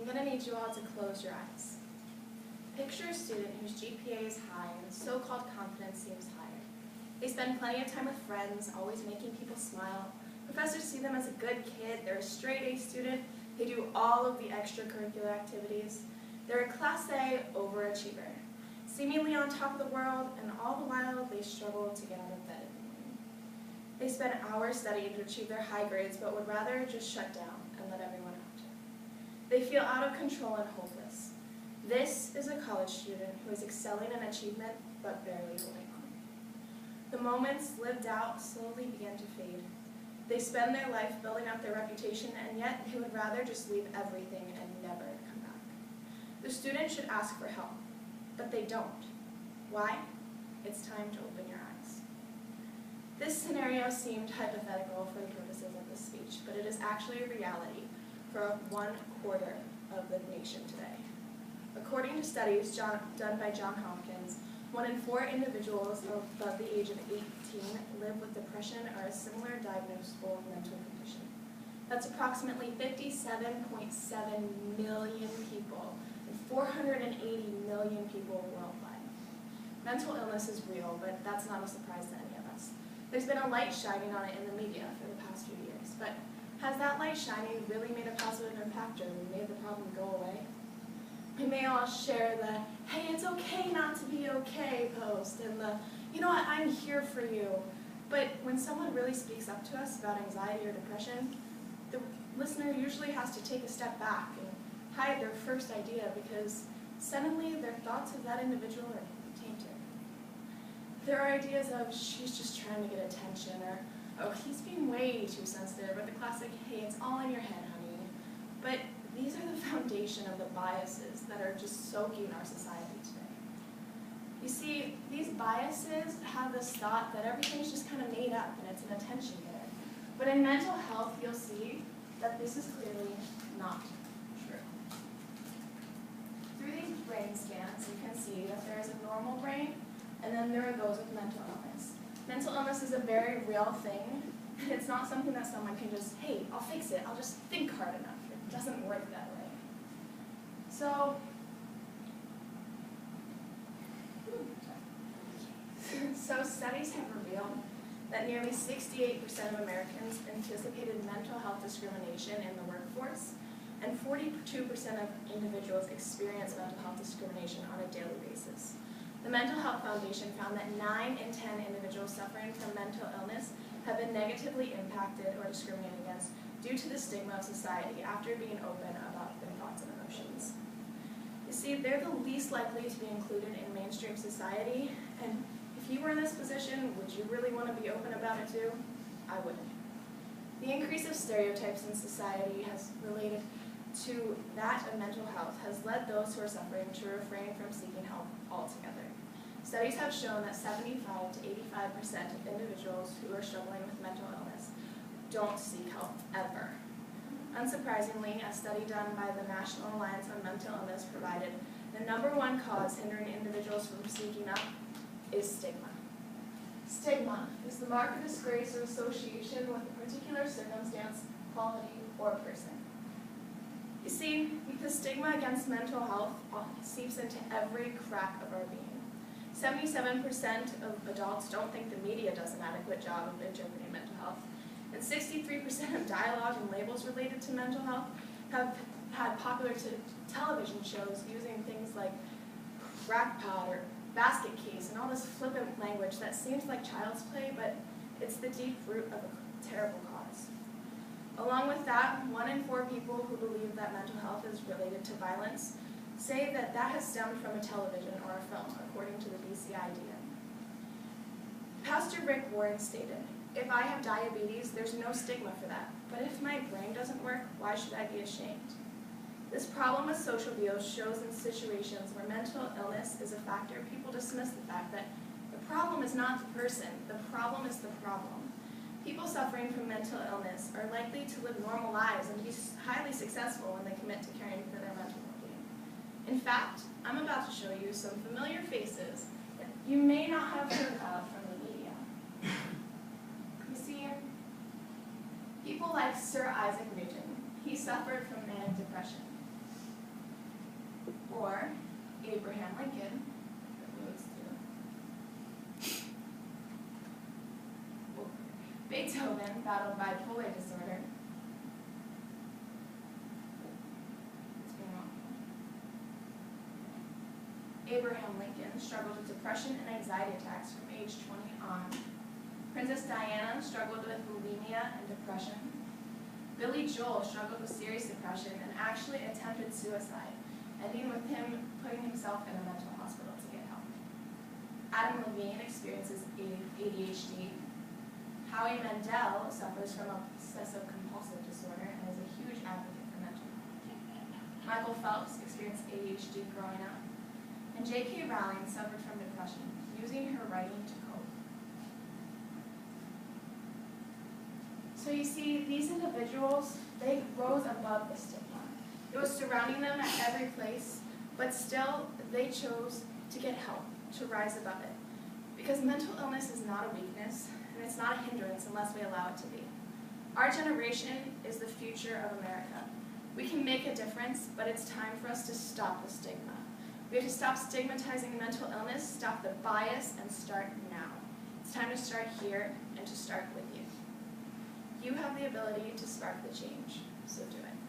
going to need you all to close your eyes. Picture a student whose GPA is high and so-called confidence seems higher. They spend plenty of time with friends, always making people smile. Professors see them as a good kid, they're a straight A student, they do all of the extracurricular activities. They're a Class A overachiever, seemingly on top of the world, and all the while they struggle to get out of bed in the morning. They spend hours studying to achieve their high grades, but would rather just shut down and let everyone out. They feel out of control and hopeless. This is a college student who is excelling in achievement, but barely holding on. The moments lived out slowly begin to fade. They spend their life building up their reputation, and yet they would rather just leave everything and never come back. The student should ask for help, but they don't. Why? It's time to open your eyes. This scenario seemed hypothetical for the purposes of this speech, but it is actually a reality for 1/4 of the nation today. According to studies done by Johns Hopkins, 1 in 4 individuals above the age of 18 live with depression or a similar diagnosable mental condition. That's approximately 57.7 million people and 480 million people worldwide. Mental illness is real, but that's not a surprise to any of us. There's been a light shining on it in the media for the past few years, but has that light shining really made a positive impact or made the problem go away? We may all share the, hey, it's okay not to be okay post, and the, you know what, I'm here for you. But when someone really speaks up to us about anxiety or depression, the listener usually has to take a step back and hide their first idea because suddenly their thoughts of that individual are tainted. There are ideas of, she's just trying to get attention, or, oh, he's being way too sensitive, or the classic, hey, it's all in your head, honey. But these are the foundation of the biases that are just soaking our society today. You see, these biases have this thought that everything's just kind of made up and it's an attention getter. But in mental health, you'll see that this is clearly not true. Through these brain scans, you can see that there is a normal brain, and then there are those with mental illness. Mental illness is a very real thing, and it's not something that someone can just, hey, I'll fix it, I'll just think hard enough. It doesn't work that way. So studies have revealed that nearly 68% of Americans anticipated mental health discrimination in the workforce, and 42% of individuals experience mental health discrimination on a daily basis. The Mental Health Foundation found that 9 in 10 individuals suffering from mental illness have been negatively impacted or discriminated against due to the stigma of society after being open about their thoughts and emotions. You see, they're the least likely to be included in mainstream society, and if you were in this position, would you really want to be open about it too? I wouldn't. The increase of stereotypes in society has related to that of mental health has led those who are suffering to refrain from seeking help altogether. Studies have shown that 75 to 85% of individuals who are struggling with mental illness don't seek help ever. Unsurprisingly, a study done by the National Alliance on Mental Illness provided the #1 cause hindering individuals from seeking up is stigma. Stigma is the mark of disgrace or association with a particular circumstance, quality, or person. You see, the stigma against mental health seeps into every crack of our being. 77% of adults don't think the media does an adequate job of interpreting mental health, and 63% of dialogue and labels related to mental health have had popular television shows using things like crackpot or basket case and all this flippant language that seems like child's play, but it's the deep root of a terrible cause. Along with that, 1 in 4 people who believe that mental health is related to violence say that that has stemmed from a television or a film, according to the BCID. Pastor Rick Warren stated, "If I have diabetes, there's no stigma for that. But if my brain doesn't work, why should I be ashamed?" This problem with social views shows in situations where mental illness is a factor, people dismiss the fact that the problem is not the person, the problem is the problem. People suffering from mental illness are likely to live normal lives and be highly successful when they commit to caring for their mental well-being. In fact, I'm about to show you some familiar faces that you may not have heard of from the media. You see, people like Sir Isaac Newton, he suffered from manic depression. Or Abraham Lincoln, Beethoven battled bipolar disorder. Abraham Lincoln struggled with depression and anxiety attacks from age 20 on. Princess Diana struggled with bulimia and depression. Billy Joel struggled with serious depression and actually attempted suicide, ending with him putting himself in a mental hospital to get help. Adam Levine experiences ADHD. Howie Mandel suffers from obsessive-compulsive disorder and is a huge advocate for mental health. Michael Phelps experienced ADHD growing up. And J.K. Rowling suffered from depression, using her writing to cope. So you see, these individuals, they rose above the stigma. It was surrounding them at every place, but still, they chose to get help, to rise above it. Because mental illness is not a weakness, and it's not a hindrance unless we allow it to be. Our generation is the future of America. We can make a difference, but it's time for us to stop the stigma. We have to stop stigmatizing mental illness, stop the bias, and start now. It's time to start here and to start with you. You have the ability to spark the change, so do it.